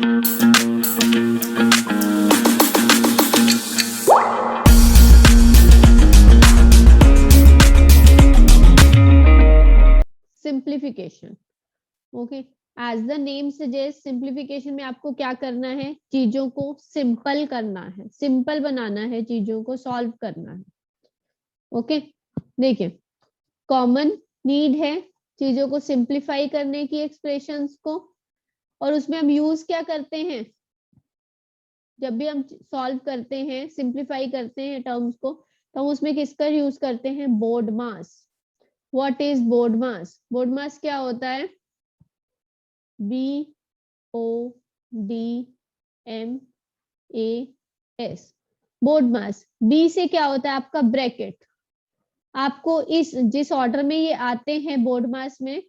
Simplification. Okay, as the name suggest, simplification में आपको क्या करना है, चीजों को सिंपल करना है, सिंपल बनाना है, चीजों को सॉल्व करना है। ओके, देखिए कॉमन नीड है चीजों को सिंप्लीफाई करने की, एक्सप्रेशंस को, और उसमें हम यूज क्या करते हैं, जब भी हम सॉल्व करते हैं, सिंप्लीफाई करते हैं टर्म्स को, तो हम उसमें किसका यूज करते हैं, board mass. What is board mass? Board mass क्या होता है, BODMAS, बोर्ड मास। बी से क्या होता है आपका ब्रैकेट। आपको इस जिस ऑर्डर में ये आते हैं बोर्ड मास में,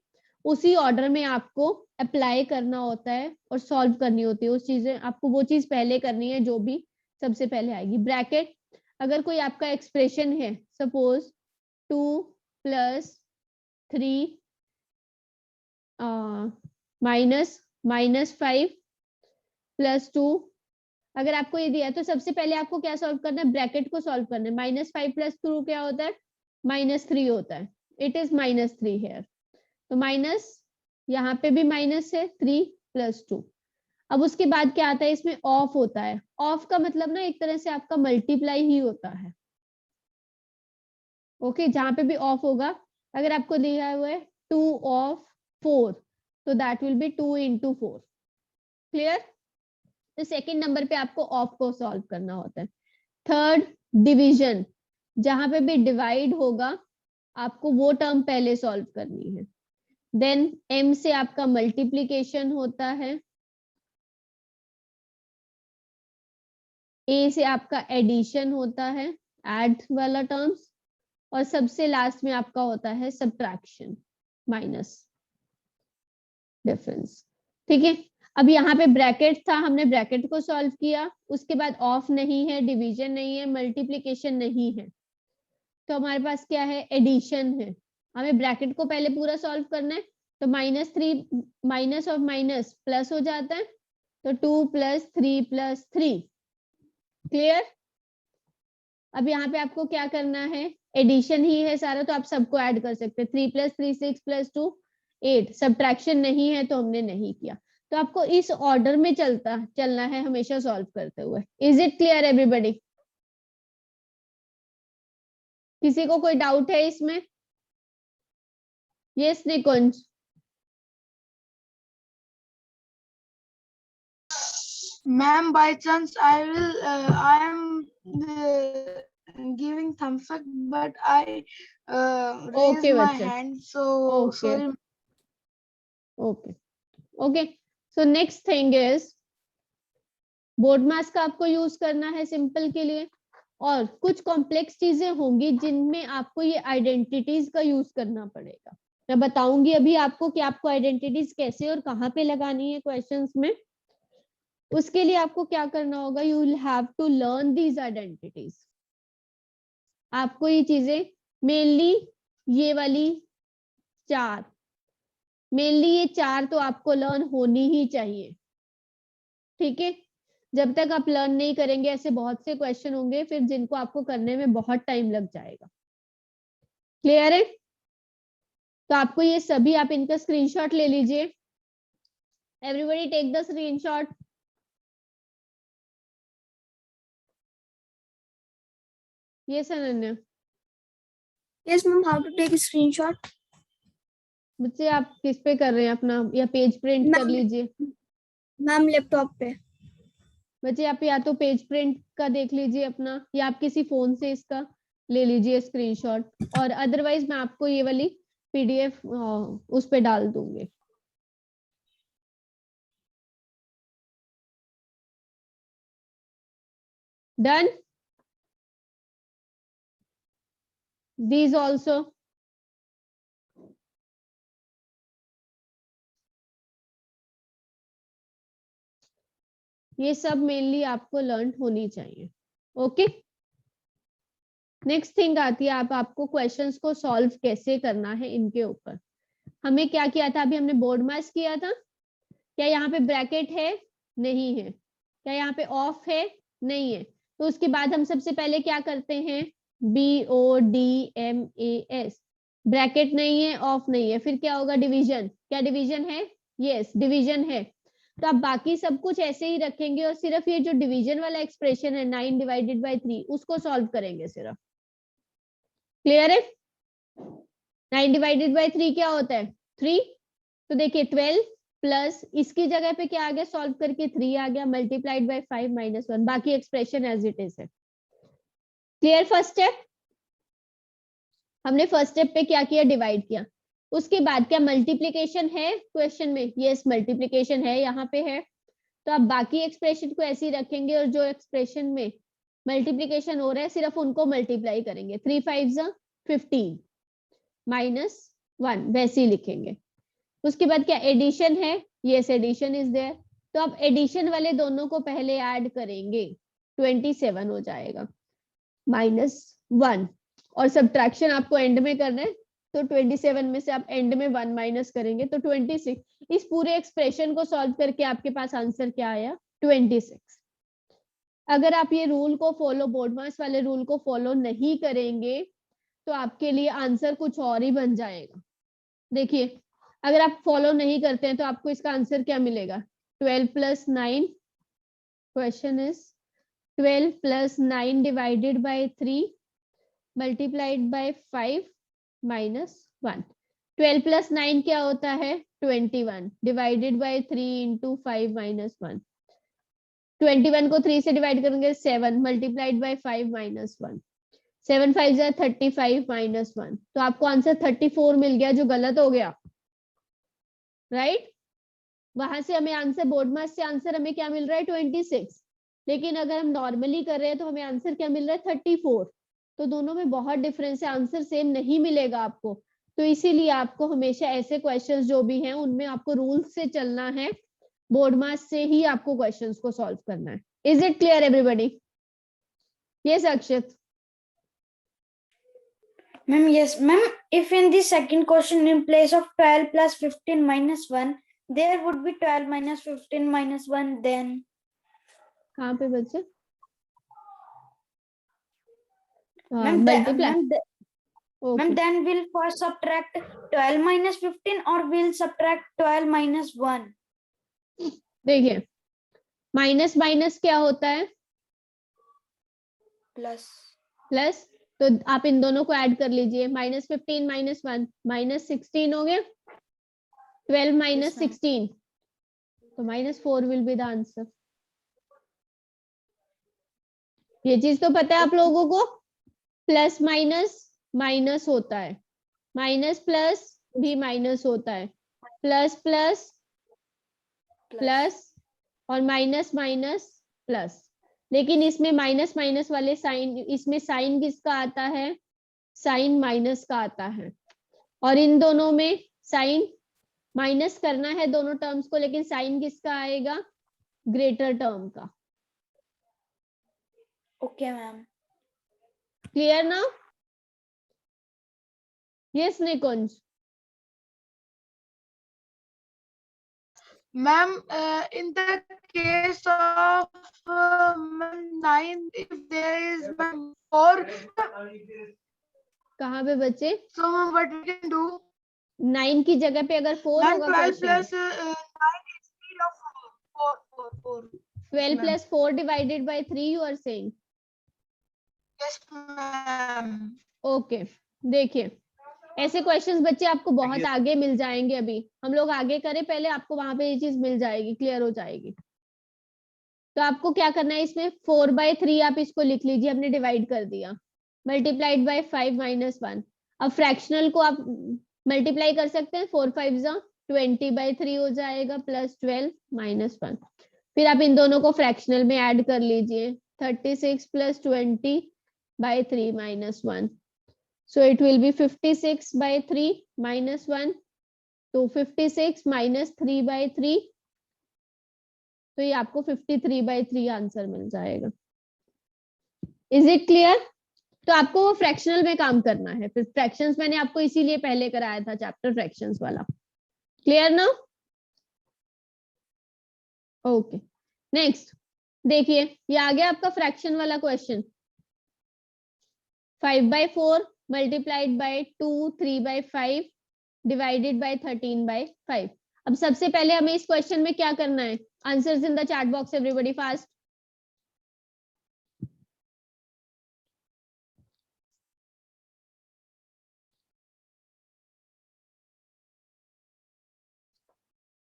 उसी ऑर्डर में आपको अप्लाई करना होता है और सॉल्व करनी होती है उस चीजें, आपको वो चीज पहले करनी है जो भी सबसे पहले आएगी। ब्रैकेट, अगर कोई आपका एक्सप्रेशन है, सपोज 2 + 3 -5 + 2, अगर आपको ये दिया है तो सबसे पहले आपको क्या सॉल्व करना है, ब्रैकेट को सॉल्व करना है। -5 + 2 क्या होता है, -3 होता है। इट इज -3 हेयर, तो माइनस, यहाँ पे भी माइनस है, 3 + 2। अब उसके बाद क्या आता है, इसमें ऑफ होता है। ऑफ का मतलब ना एक तरह से आपका मल्टीप्लाई ही होता है। ओके, जहां पे भी ऑफ होगा, अगर आपको दिया हुआ है 2 of 4, तो दैट विल बी 2 × 4। क्लियर? तो सेकेंड नंबर पे आपको ऑफ को सॉल्व करना होता है। थर्ड, डिवीजन, जहां पे भी डिवाइड होगा आपको वो टर्म पहले सॉल्व करनी है। देन m से आपका मल्टीप्लीकेशन होता है, a से आपका एडिशन होता है, ऐड वाला टर्म्स, और सबसे लास्ट में आपका होता है सब्ट्रैक्शन, माइनस, डिफरेंस। ठीक है, अब यहाँ पे ब्रैकेट था, हमने ब्रैकेट को सॉल्व किया, उसके बाद ऑफ नहीं है, डिवीजन नहीं है, मल्टीप्लीकेशन नहीं है, तो हमारे पास क्या है, एडिशन है। हमें ब्रैकेट को पहले पूरा सॉल्व करना है, तो -3 माइनस ऑफ माइनस प्लस हो जाता है, तो 2 + 3 + 3। क्लियर? अब यहाँ पे आपको क्या करना है, एडिशन ही है सारा, तो आप सबको ऐड कर सकते हैं। 3 + 3 6 + 2 8, सब्ट्रैक्शन नहीं है तो हमने नहीं किया। तो आपको इस ऑर्डर में चलना है हमेशा सॉल्व करते हुए। Is it clear everybody? किसी को कोई डाउट है इसमें? Yes Nikunj? Ma'am, by chance I am giving thumbs up, but I raised okay my बच्चा, hand, so okay sorry. Okay okay. So next thing is, board mass का आपको use करना है सिंपल के लिए, और कुछ कॉम्प्लेक्स चीजें होंगी जिनमें आपको ये आइडेंटिटीज का यूज करना पड़ेगा। मैं बताऊंगी अभी आपको कि आपको आइडेंटिटीज कैसे और कहाँ पे लगानी है क्वेश्चंस में। उसके लिए आपको क्या करना होगा, you will have to learn these identities. आपको ये चीजें मेनली, ये वाली 4, मेनली ये 4 तो आपको लर्न होनी ही चाहिए। ठीक है, जब तक आप लर्न नहीं करेंगे, ऐसे बहुत से क्वेश्चन होंगे फिर जिनको आपको करने में बहुत टाइम लग जाएगा। क्लियर है? तो आपको ये सभी, आप इनका स्क्रीनशॉट ले लीजिए। Everybody take the screenshot. Yes Ananya? Yes, ma'am. How to take a screenshot? बच्चे आप किस पे कर रहे हैं अपना, या पेज प्रिंट कर लीजिए। मैम लैपटॉप पे। बच्चे आप या तो पेज प्रिंट का देख लीजिए अपना, या आप किसी फोन से इसका ले लीजिए स्क्रीनशॉट, और अदरवाइज मैं आपको ये वाली PDF उस पे डाल दूंगी। डन? These also? ये सब मेनली आपको लर्न होनी चाहिए। ओके, नेक्स्ट थिंग आती है, आपको क्वेश्चंस को सॉल्व कैसे करना है इनके ऊपर। हमें क्या किया था, अभी हमने बोर्ड मास किया था, क्या यहाँ पे ब्रैकेट है? नहीं है। क्या यहाँ पे ऑफ है? नहीं है। तो उसके बाद हम सबसे पहले क्या करते हैं, BODMAS, ब्रैकेट नहीं है, ऑफ नहीं है, फिर क्या होगा, डिवीजन। क्या डिवीजन है? यस, डिवीजन है। तो आप बाकी सब कुछ ऐसे ही रखेंगे और सिर्फ ये जो डिवीजन वाला एक्सप्रेशन है 9 डिवाइडेड बाई 3 उसको सॉल्व करेंगे सिर्फ। क्लियर है? 9 डिवाइडेड बाई 3 क्या होता है? 3। तो देखिए 12 प्लस इसकी जगह पे क्या आ गया, सॉल्व करके 3 आ गया, मल्टीप्लाइड बाय 5 माइनस 1, बाकी एक्सप्रेशन एज इट इज है। क्लियर? फर्स्ट स्टेप हमने फर्स्ट स्टेप पे क्या किया, डिवाइड किया। उसके बाद क्या मल्टीप्लीकेशन है क्वेश्चन में? यस, मल्टीप्लीकेशन है, यहाँ पे है। तो आप बाकी एक्सप्रेशन को ऐसे ही रखेंगे और जो एक्सप्रेशन में मल्टीप्लीकेशन हो रहा है सिर्फ उनको मल्टीप्लाई करेंगे। 3 5 ज़ा 15 माइनस 1 वैसे ही लिखेंगे। उसके बाद क्या एडिशन है? Yes, addition is there. तो आप एडिशन वाले दोनों को पहले ऐड करेंगे, 27 हो जाएगा माइनस 1, और सब्ट्रैक्शन आपको एंड में करना है। तो 27 में से आप एंड में 1 माइनस करेंगे तो 26। इस पूरे एक्सप्रेशन को सॉल्व करके आपके पास आंसर क्या आया, 26। अगर आप ये रूल को फॉलो, बोर्डमास वाले रूल को फॉलो नहीं करेंगे तो आपके लिए आंसर कुछ और ही बन जाएगा। देखिए अगर आप फॉलो नहीं करते हैं तो आपको इसका आंसर क्या मिलेगा, 12 plus 9, question is 12 plus 9 divided by 3 multiplied by 5 minus 1। 12 plus 9 क्या होता है, 21 डिवाइडेड बाय 3 इंटू 5 माइनस 1। 21 को 3 से डिवाइड करेंगे 7 मल्टीप्लाइड बाय 5 माइनस 1। 7 5 जा 35 माइनस 1, तो आपको आंसर 34 मिल गया जो गलत हो गया, राइट? वहां से हमें आंसर, बोर्डमास से आंसर हमें क्या मिल रहा है, 26। लेकिन अगर हम नॉर्मली कर रहे हैं तो हमें आंसर क्या मिल रहा है, 34। तो दोनों में बहुत डिफरेंस है, आंसर सेम नहीं मिलेगा आपको। तो इसीलिए आपको हमेशा ऐसे क्वेश्चंस जो भी हैं उनमें आपको रूल्स से चलना है, बोर्डमास से ही आपको क्वेश्चंस को सॉल्व करना है। Is it clear everybody? Yes Akshat. Ma'am, yes, ma'am. If in the second question, in place of 12 plus 15 minus 1, there would be 12 minus 15 minus 1, then? कहाँ पे बच्चे? Ma'am, multiply. ma'am, then we'll first subtract 12 minus 15 or we'll subtract 12 minus 1? देखिए minus minus क्या होता है, Plus. Plus. तो आप इन दोनों को ऐड कर लीजिए, माइनस 15 माइनस 1 माइनस 16 हो गया, 12 माइनस 16 तो minus 4 will be the answer. ये चीज तो पता है आप लोगों को, प्लस माइनस माइनस होता है, माइनस प्लस भी माइनस होता है, प्लस प्लस प्लस और माइनस माइनस प्लस। लेकिन इसमें माइनस माइनस वाले साइन, इसमें साइन किसका आता है, साइन माइनस का आता है। और इन दोनों में साइन माइनस करना है दोनों टर्म्स को, लेकिन साइन किसका आएगा, ग्रेटर टर्म का। Okay, ma'am. क्लियर ना? Yes Nikunj. Ma'am, in the case of 9, if there is 4, कहाँ पे बच्चे, so ma'am, what we can do? 9 की जगह पे अगर 4 Ma'am, होगा 12 question, plus 9 is 3 or 4. 12 ma'am. Plus 4 divided by 3 you are saying. Yes, ma'am. Okay देखिए ऐसे क्वेश्चंस बच्चे आपको बहुत आगे मिल जाएंगे। अभी हम लोग आगे करें पहले, आपको वहां पे ये चीज मिल जाएगी, क्लियर हो जाएगी। तो आपको क्या करना है, इसमें 4/3 आप इसको लिख लीजिए, हमने डिवाइड कर दिया, मल्टीप्लाइड बाय 5 माइनस 1। अब फ्रैक्शनल को आप मल्टीप्लाई कर सकते हैं, 4 5 जा 20/3 हो जाएगा, प्लस 12 माइनस 1। फिर आप इन दोनों को फ्रैक्शनल में ऐड कर लीजिए, 36 plus 20/3 minus 1, so it will be 56/3 minus 1, तो 56 minus 3/3, तो ये आपको 53/3 आंसर मिल जाएगा। Is it clear? तो आपको वो फ्रैक्शनल में काम करना है, फिर फ्रैक्शंस मैंने आपको इसीलिए पहले कराया था चैप्टर फ्रैक्शंस वाला। क्लियर ना? ओके नेक्स्ट देखिए, ये आ गया आपका फ्रैक्शन वाला question. 5/4 multiplied by 2, 3/5 divided by 13/5। अब सबसे पहले हमें इस क्वेश्चन में क्या करना है? Answers in the chat box everybody fast.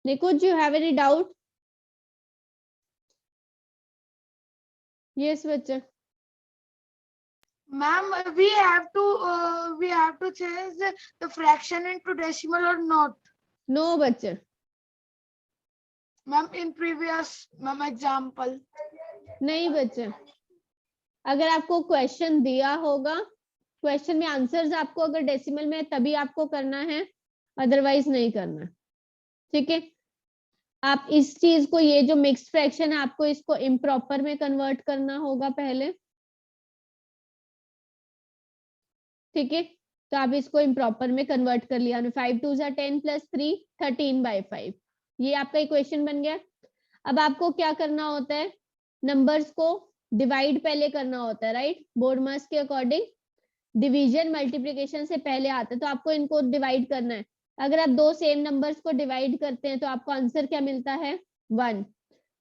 Nikunj, you have any doubt? Yes, बच्चा। Ma'am, we have to change the fraction into decimal or not? No बच्चा। Ma'am, in previous example. नहीं बच्चा, अगर आपको क्वेश्चन दिया होगा, क्वेश्चन में answers आपको अगर डेसिमल में तभी आपको करना है, अदरवाइज नहीं करना। ठीक है, आप इस चीज को, ये जो मिक्स्ड फ्रैक्शन है, आपको इसको इम्प्रॉपर में कन्वर्ट करना होगा पहले। ठीक है, तो आप इसको इम्प्रॉपर में कन्वर्ट कर लिया। 5 2 10 + 3 13/5, ये आपका इक्वेशन बन गया। अब आपको क्या करना होता है? नंबर्स को डिवाइड पहले करना होता है, राइट? बोर्ड मास के अकॉर्डिंग डिवीजन मल्टीप्लिकेशन से पहले आता है, तो आपको इनको डिवाइड करना है। अगर आप दो सेम नंबर्स को डिवाइड करते हैं तो आपको आंसर क्या मिलता है? 1।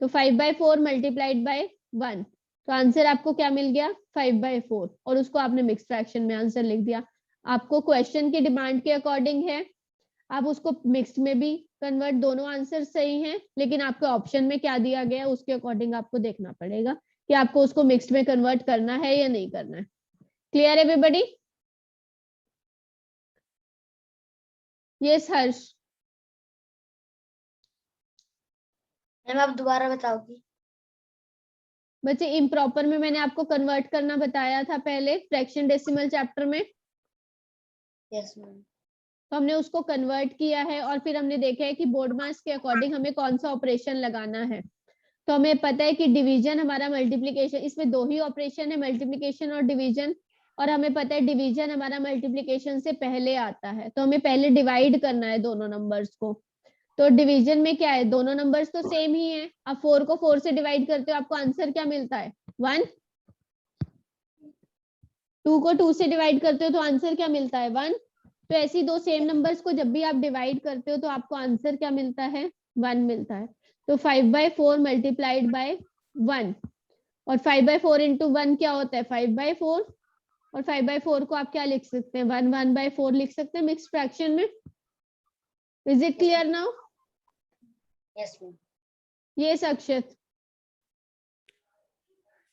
तो 5/4 मल्टीप्लाइड बाय 1, तो आंसर आपको क्या मिल गया? 5/4, और उसको आपने मिक्स फ्रैक्शन में आंसर लिख दिया। आपको क्वेश्चन की डिमांड के अकॉर्डिंग है, आप उसको मिक्स्ड में भी कन्वर्ट, दोनों आंसर सही हैं, लेकिन आपके ऑप्शन में क्या दिया गया उसके अकॉर्डिंग आपको देखना पड़ेगा कि आपको उसको मिक्स्ड में कन्वर्ट करना है या नहीं करना है। Clear everybody? यस हर्ष। मैम आप दोबारा बताओगी? बच्चे इम्प्रॉपर में मैंने आपको कन्वर्ट करना बताया था पहले फ्रैक्शन डेसिमल चैप्टर में। Yes ma'am. तो हमने उसको कन्वर्ट किया है और फिर हमने देखा है कि बोर्ड मास के अकॉर्डिंग हमें कौन सा ऑपरेशन लगाना है। तो हमें पता है कि डिवीजन हमारा मल्टीप्लिकेशन, इसमें दो ही ऑपरेशन है, मल्टीप्लिकेशन और डिवीजन, और हमें पता है डिवीजन हमारा मल्टीप्लिकेशन से पहले आता है, तो हमें पहले डिवाइड करना है दोनों नंबर्स को। तो डिवीजन में क्या है? दोनों नंबर्स तो सेम ही है। अब 4 को 4 से डिवाइड करते हो, आपको आंसर क्या मिलता है? 1। 2 को 2 से डिवाइड करते हो तो आंसर क्या मिलता है? 1। तो ऐसी दो सेम नंबर्स को जब भी आप डिवाइड करते हो तो आपको आंसर क्या मिलता है? 1 मिलता है। तो 5/4 मल्टीप्लाइड बाय 1, और 5/4 इंटू 1 क्या होता है? 5/4, और 5/4 को आप क्या लिख सकते हैं? 1/4 लिख सकते हैं मिक्स फ्रैक्शन में। Is it clear now? Yes ma'am. Yes Akshat.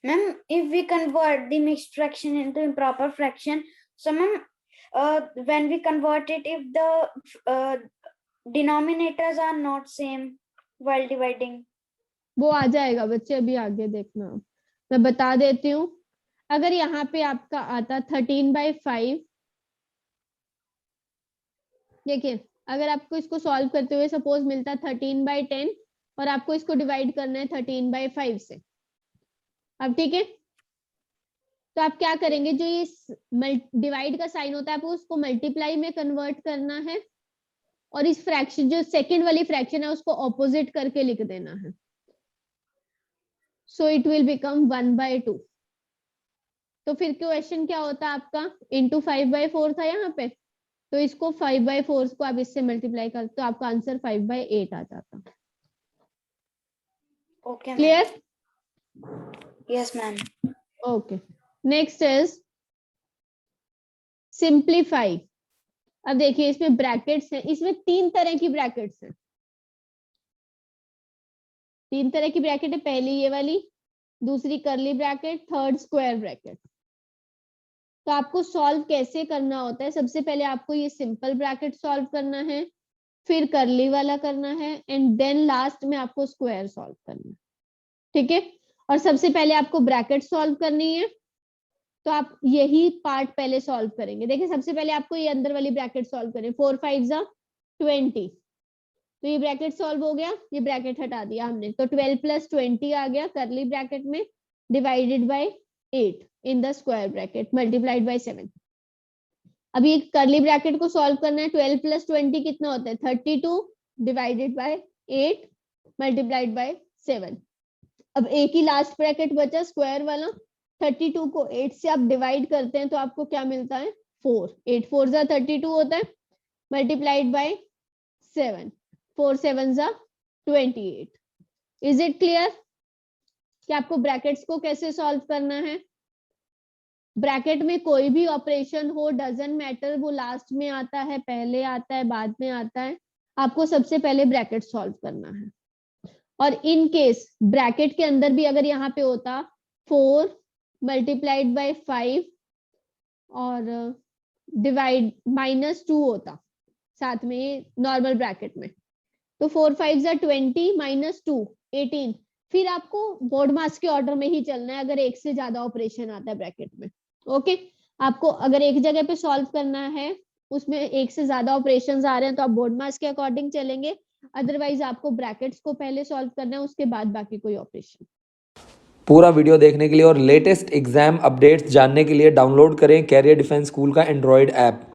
Ma'am, if we convert the mixed fraction into improper fraction, so ma'am, when we convert it, if the denominators are not same while dividing, वो आ जाएगा बच्चे, अभी आगे देखना, मैं बता देती हूँ। अगर यहाँ पे आपका आता 13/5, देखिए अगर आपको इसको सॉल्व करते हुए सपोज मिलता 13/10, और आपको इसको डिवाइड करना है 13/5 से। अब ठीक है, तो आप क्या करेंगे? जो ये डिवाइड का साइन होता है, आपको उसको मल्टीप्लाई में कन्वर्ट करना है, और इस फ्रैक्शन, जो सेकंड वाली फ्रैक्शन है, उसको ऑपोजिट करके लिख देना है। So it will become 1/2। तो फिर क्वेश्चन क्या होता है आपका? इंटू 5/4 था यहाँ पे, तो इसको 5/4 को आप इससे मल्टीप्लाई कर, तो आपका आंसर 5/8 आ जाता। okay clear? yes ma'am। Okay, next is simplify. अब देखिए इसमें ब्रैकेट्स हैं, इसमें 3 तरह की ब्रैकेट्स हैं। 3 तरह की ब्रैकेट है, पहली ये वाली, दूसरी curly bracket, third square bracket. तो आपको सॉल्व कैसे करना होता है? सबसे पहले आपको ये सिंपल ब्रैकेट सॉल्व करना है, फिर कर्ली वाला करना है, एंड देन लास्ट में आपको स्क्वायर सॉल्व करना है। ठीक है, और सबसे पहले आपको ब्रैकेट सॉल्व करनी है, तो आप यही पार्ट पहले सॉल्व करेंगे। देखिए सबसे पहले आपको ये अंदर वाली ब्रैकेट सॉल्व करें। 4 5 जा 20, तो ये ब्रैकेट सॉल्व हो गया, ये ब्रैकेट हटा दिया हमने, तो 12 + 20 आ गया कर्ली ब्रैकेट में, divided by 8 in the square bracket, multiplied by 7। अब ये कर्ली ब्रैकेट को सॉल्व करना है। 12 + 20 कितना होता है? 32, डिवाइडेड बाय 8 मल्टीप्लाइड बाय 7। अब एक ही लास्ट ब्रैकेट बचा स्क्वायर वाला, 32 को 8 से आप डिवाइड करते हैं तो आपको क्या मिलता है 4, 8 4 जा 32 होता है, मल्टीप्लाइड बाय 7, 4 7 जा 28। इज इट क्लियर कि आपको ब्रैकेट्स को कैसे सॉल्व करना है? ब्रैकेट में कोई भी ऑपरेशन हो, डजंट मैटर वो लास्ट में आता है, पहले आता है, बाद में आता है, आपको सबसे पहले ब्रैकेट सॉल्व करना है। और इन केस ब्रैकेट के अंदर भी अगर यहाँ पे होता 4 मल्टीप्लाइड बाय 5 और डिवाइड -2 होता साथ में नॉर्मल ब्रैकेट में, तो 4 5 जा 20 -2 18। फिर आपको बोर्ड मास के ऑर्डर में ही चलना है अगर एक से ज्यादा ऑपरेशन आता है ब्रैकेट में। ओके, आपको अगर एक जगह पे सॉल्व करना है, उसमें एक से ज्यादा ऑपरेशंस आ रहे हैं तो आप बोर्ड मास के अकॉर्डिंग चलेंगे, अदरवाइज आपको ब्रैकेट्स को पहले सॉल्व करना है, उसके बाद बाकी कोई ऑपरेशन। पूरा वीडियो देखने के लिए और लेटेस्ट एग्जाम अपडेट्स जानने के लिए डाउनलोड करें कैरियर डिफेंस स्कूल का एंड्रॉयड ऐप।